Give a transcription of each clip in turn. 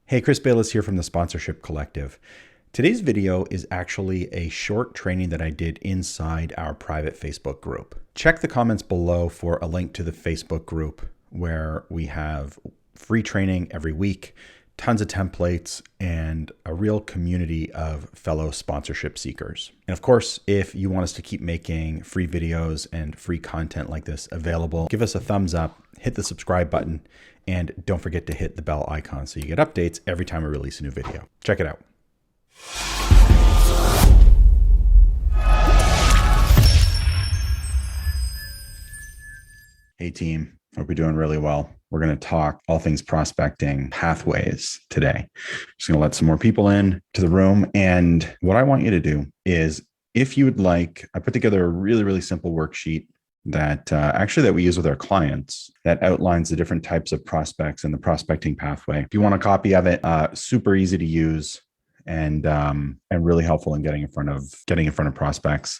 Hey, Chris Bayless here from the Sponsorship Collective. Today's video is actually a short training that I did inside our private Facebook group. Check the comments below for a link to the Facebook group where we have free training every week, tons of templates, and a real community of fellow sponsorship seekers. And of course, if you want us to keep making free videos and free content like this available, give us a thumbs up, hit the subscribe button, and don't forget to hit the bell icon so you get updates every time we release a new video. Check it out. Hey team, hope you're doing really well. We're going to talk all things prospecting pathways today. Just going to let some more people in to the room. And what I want you to do is, if you would like, I put together a really simple worksheet that that we use with our clients that outlines the different types of prospects and the prospecting pathway. If you want a copy of it, super easy to use and really helpful in getting in front of prospects.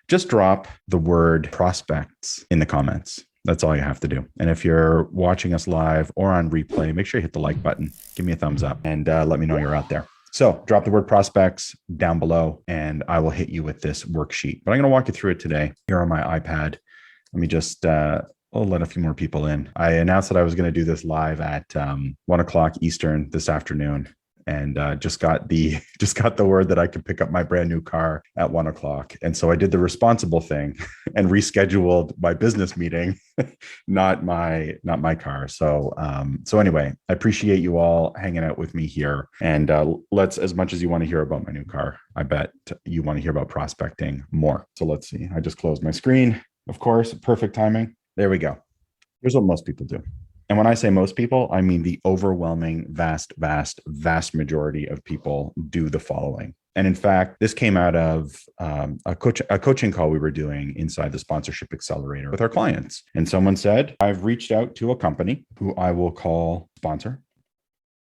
Just drop the word prospects in the comments. That's all you have to do. And if you're watching us live or on replay, make sure you hit the like button, give me a thumbs up, and let me know you're out there. So drop the word prospects down below and I will hit you with this worksheet. But I'm going to walk you through it today here on my iPad. Let me just I'll let a few more people in. I announced that I was going to do this live at 1 o'clock Eastern this afternoon, and just got the word that I could pick up my brand new car at 1 o'clock. And so I did the responsible thing and rescheduled my business meeting, not my car. So anyway, I appreciate you all hanging out with me here. And let's, as much as you want to hear about my new car, I bet you want to hear about prospecting more. So let's see. I just closed my screen. Of course, perfect timing. There we go. Here's what most people do. And when I say most people, I mean the overwhelming, vast majority of people do the following. And in fact, this came out of a coaching call we were doing inside the Sponsorship Accelerator with our clients. And someone said, I've reached out to a company who I will call Sponsor.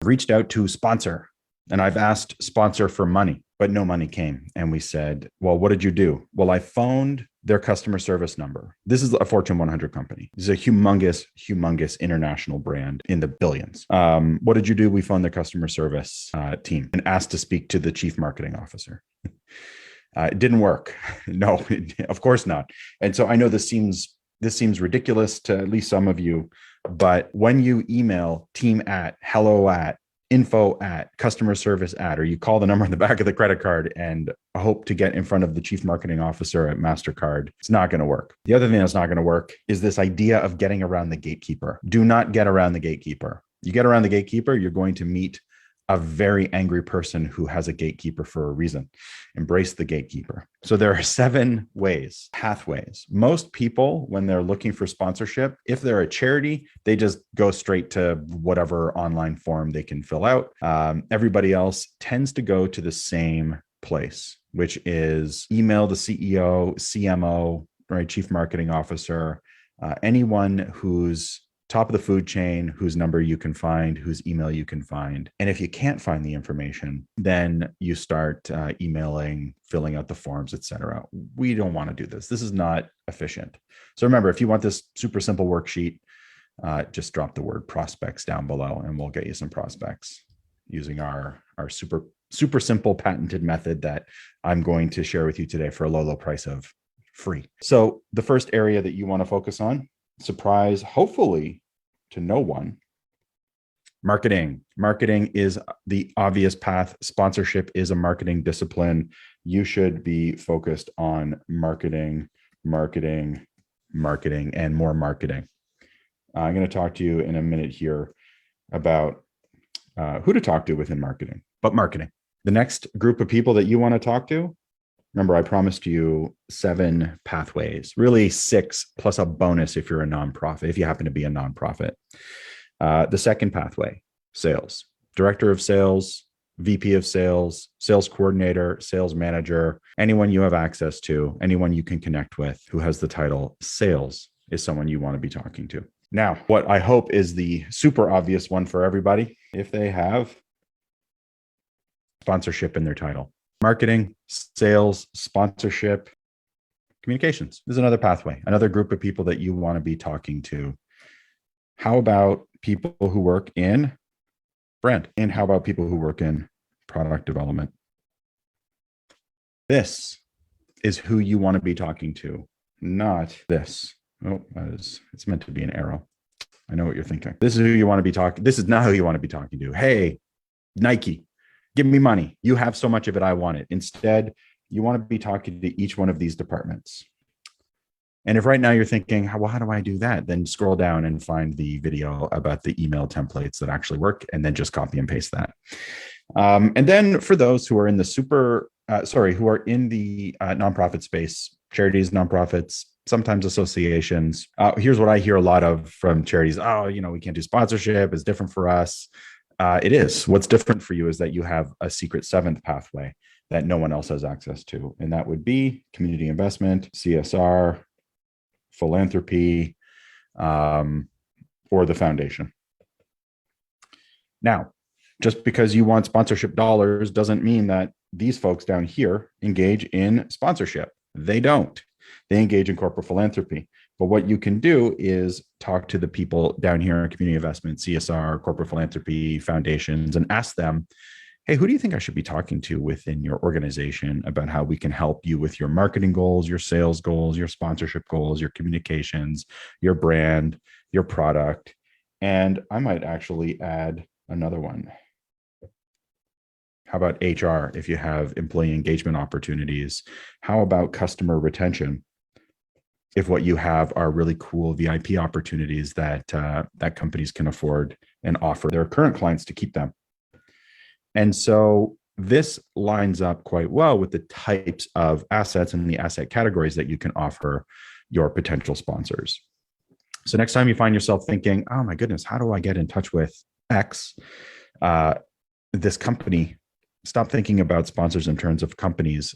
I've reached out to Sponsor and I've asked Sponsor for money, but no money came. And we said, well, what did you do? Well, I phoned their customer service number. This is a Fortune 100 company. This is a humongous international brand in the billions. What did you do? We phoned their customer service team and asked to speak to the chief marketing officer. It didn't work. No, of course not. And so I know this seems ridiculous to at least some of you, but when you email team at, hello at, info at, customer service at, or you call the number on the back of the credit card and hope to get in front of the chief marketing officer at MasterCard, it's not going to work. The other thing that's not going to work is this idea of getting around the gatekeeper. Do not get around the gatekeeper. You get around the gatekeeper, you're going to meet a very angry person who has a gatekeeper for a reason. Embrace the gatekeeper. So there are 7 pathways. Most people, when they're looking for sponsorship, if they're a charity, they just go straight to whatever online form they can fill out. Everybody else tends to go to the same place, which is email the CEO, CMO, right, chief marketing officer, anyone who's top of the food chain, whose number you can find, whose email you can find. And if you can't find the information, then you start emailing, filling out the forms, etc. We don't want to do this. This is not efficient. So remember, if you want this super simple worksheet, just drop the word prospects down below and we'll get you some prospects using our super simple patented method that I'm going to share with you today for a low price of free. So the first area that you want to focus on, surprise, hopefully to no one, marketing. Marketing is the obvious path. Sponsorship is a marketing discipline. You should be focused on marketing, and more marketing. I'm going to talk to you in a minute here about who to talk to within marketing, but marketing. The next group of people that you want to talk to, remember, I promised you 7 pathways, really 6 plus a bonus if you're a nonprofit, if you happen to be a nonprofit. The second pathway, sales, director of sales, VP of sales, sales coordinator, sales manager, anyone you have access to, anyone you can connect with who has the title sales is someone you want to be talking to. Now, what I hope is the super obvious one for everybody, if they have sponsorship in their title. Marketing, sales, sponsorship, communications. There's another pathway, another group of people that you want to be talking to. How about people who work in brand. And how about people who work in product development? This is who you want to be talking to, not this. Oh, it's meant to be an arrow. I know what you're thinking. This is who you want to be talking. This is not who you want to be talking to. Hey, Nike, give me money. You have so much of it. I want it. Instead, you want to be talking to each one of these departments. And if right now you're thinking, well, how do I do that? Then scroll down and find the video about the email templates that actually work, and then just copy and paste that. And then for those who are in the who are in the nonprofit space, charities, nonprofits, sometimes associations. Here's what I hear a lot of from charities. Oh, we can't do sponsorship. It's different for us. It is. What's different for you is that you have a secret seventh pathway that no one else has access to. And that would be community investment, CSR, philanthropy, or the foundation. Now, just because you want sponsorship dollars doesn't mean that these folks down here engage in sponsorship. They don't. They engage in corporate philanthropy. But what you can do is talk to the people down here in community investment, CSR, corporate philanthropy, foundations, and ask them, hey, who do you think I should be talking to within your organization about how we can help you with your marketing goals, your sales goals, your sponsorship goals, your communications, your brand, your product? And I might actually add another one. How about HR if you have employee engagement opportunities? How about customer retention if what you have are really cool VIP opportunities that that companies can afford and offer their current clients to keep them? And so this lines up quite well with the types of assets and the asset categories that you can offer your potential sponsors. So next time you find yourself thinking, oh my goodness, how do I get in touch with X, this company? Stop thinking about sponsors in terms of companies.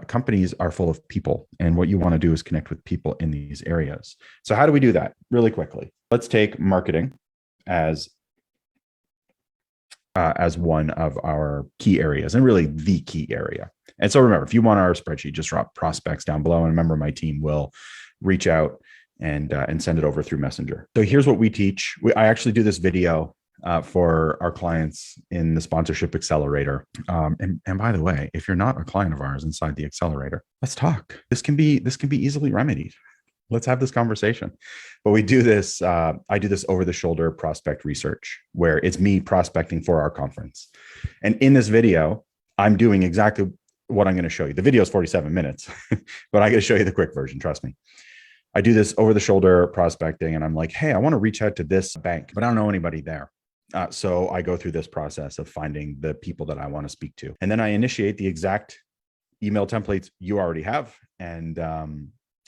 Companies are full of people, and what you want to do is connect with people in these areas. So how do we do that? Really quickly, let's take marketing as one of our key areas, and really the key area. And so remember, if you want our spreadsheet, just drop prospects down below, and a member of my team will reach out and send it over through Messenger. So here's what we teach. I actually do this video for our clients in the Sponsorship Accelerator. And by the way, if you're not a client of ours inside the accelerator, let's talk. This can be easily remedied. Let's have this conversation. But we do this, I do this over the shoulder prospect research, where it's me prospecting for our conference. And in this video, I'm doing exactly what I'm going to show you. The video is 47 minutes, but I'm going to show you the quick version. Trust me. I do this over the shoulder prospecting, and I'm like, hey, I want to reach out to this bank, but I don't know anybody there. So I go through this process of finding the people that I want to speak to. And then I initiate the exact email templates you already have. And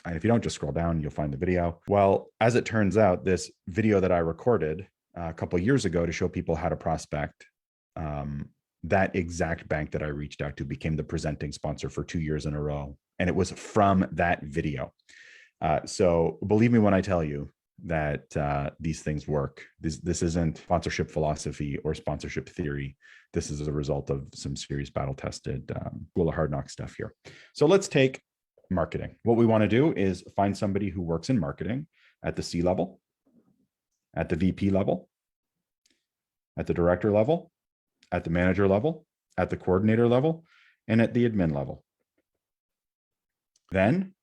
if you don't, just scroll down, you'll find the video. Well, as it turns out, this video that I recorded a couple of years ago to show people how to prospect, that exact bank that I reached out to became the presenting sponsor for 2 years in a row. And it was from that video. So believe me when I tell you that these things work. This isn't sponsorship philosophy or sponsorship theory. This is a result of some serious battle-tested School of Hard Knocks stuff here. So let's take marketing. What we want to do is find somebody who works in marketing at the C level, at the VP level, at the director level, at the manager level, at the coordinator level, and at the admin level. Then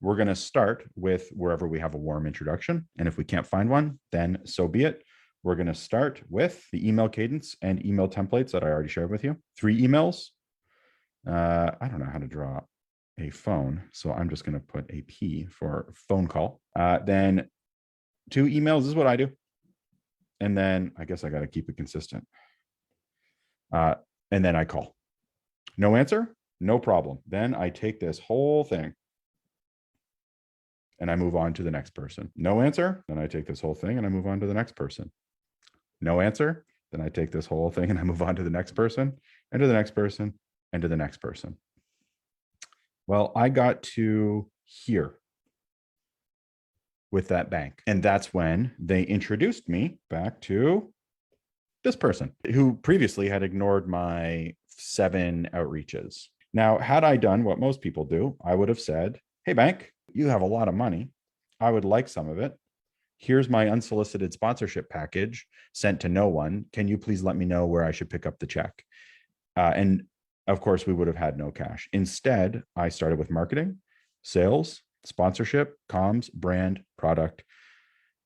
we're going to start with wherever we have a warm introduction. And if we can't find one, then so be it. We're going to start with the email cadence and email templates that I already shared with you. 3 emails. I don't know how to draw a phone, so I'm just going to put a P for phone call. Then 2 emails is what I do. And then I guess I got to keep it consistent. And then I call. No answer? No problem. Then I take this whole thing and I move on to the next person. No answer? Then I take this whole thing and I move on to the next person. No answer? Then I take this whole thing and I move on to the next person, and to the next person, and to the next person. Well, I got to here with that bank. And that's when they introduced me back to this person who previously had ignored my 7 outreaches. Now, had I done what most people do, I would have said, hey, bank, you have a lot of money. I would like some of it. here's my unsolicited sponsorship package sent to no one. Can you please let me know where I should pick up the check? And of course, we would have had no cash. Instead, I started with marketing, sales, sponsorship, comms, brand, product.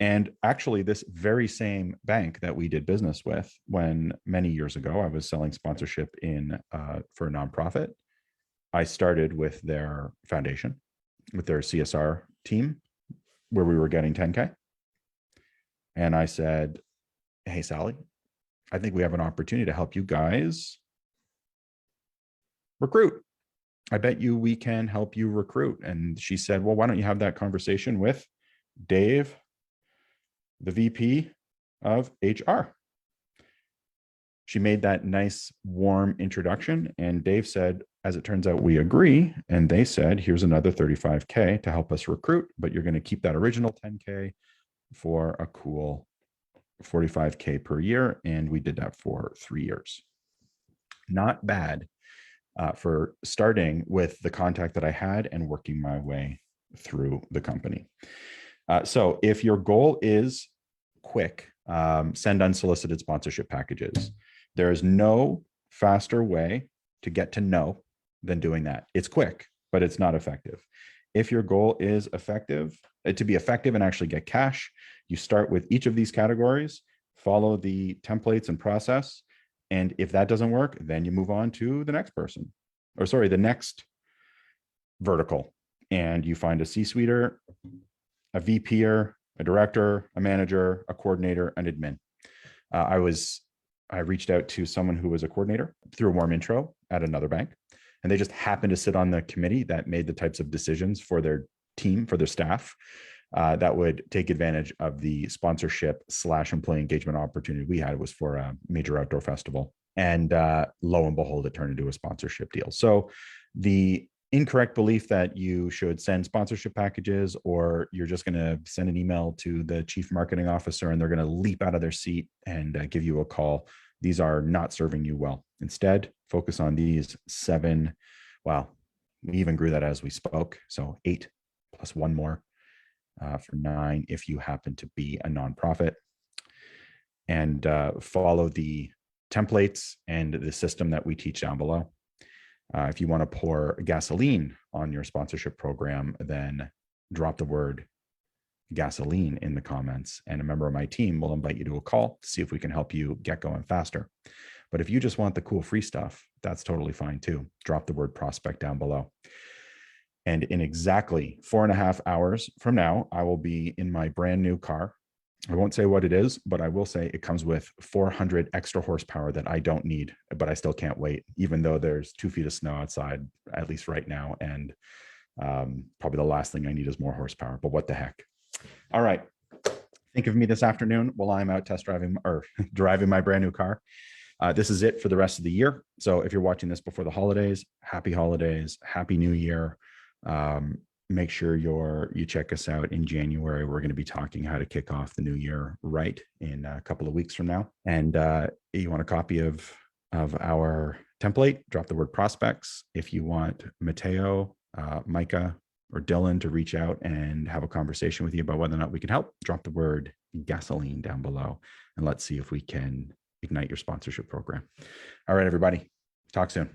And actually, this very same bank that we did business with when many years ago I was selling sponsorship for a nonprofit, I started with their foundation, with their CSR team, where we were getting 10K. And I said, hey, Sally, I think we have an opportunity to help you guys recruit. I bet you we can help you recruit. And she said, well, why don't you have that conversation with Dave, the VP of HR? She made that nice, warm introduction. And Dave said, as it turns out, we agree. And they said, here's another 35K to help us recruit, but you're going to keep that original 10K for a cool 45K per year. And we did that for 3 years. Not bad for starting with the contact that I had and working my way through the company. So if your goal is quick, send unsolicited sponsorship packages. There is no faster way to get to know than doing that. It's quick, but it's not effective. If your goal is to be effective and actually get cash, you start with each of these categories, follow the templates and process. And if that doesn't work, then you move on to the next the next vertical. And you find a C-suiter, a VPer, a director, a manager, a coordinator, an admin. I reached out to someone who was a coordinator through a warm intro at another bank. And they just happened to sit on the committee that made the types of decisions for their team, for their staff, that would take advantage of the sponsorship / employee engagement opportunity we had. It was for a major outdoor festival. And lo and behold, it turned into a sponsorship deal. So the incorrect belief that you should send sponsorship packages, or you're just going to send an email to the chief marketing officer and they're going to leap out of their seat and give you a call, these are not serving you well. Instead, focus on these 7. Well, we even grew that as we spoke. So 8 plus 1 more for 9 if you happen to be a nonprofit. And follow the templates and the system that we teach down below. If you want to pour gasoline on your sponsorship program, then drop the word gasoline in the comments, and a member of my team will invite you to a call to see if we can help you get going faster. But if you just want the cool free stuff, that's totally fine too. Drop the word prospect down below. And in exactly 4.5 hours from now, I will be in my brand new car. I won't say what it is, but I will say it comes with 400 extra horsepower that I don't need, but I still can't wait, even though there's 2 feet of snow outside, at least right now. And probably the last thing I need is more horsepower, but what the heck. All right. Think of me this afternoon while I'm out test driving or driving my brand new car. This is it for the rest of the year. So if you're watching this before the holidays, happy new year. Make sure you check us out in January. We're going to be talking how to kick off the new year right in a couple of weeks from now. And you want a copy of our template, drop the word prospects. If you want Mateo, Micah, or Dylan to reach out and have a conversation with you about whether or not we can help, drop the word gasoline down below, and let's see if we can ignite your sponsorship program. All right, everybody. Talk soon.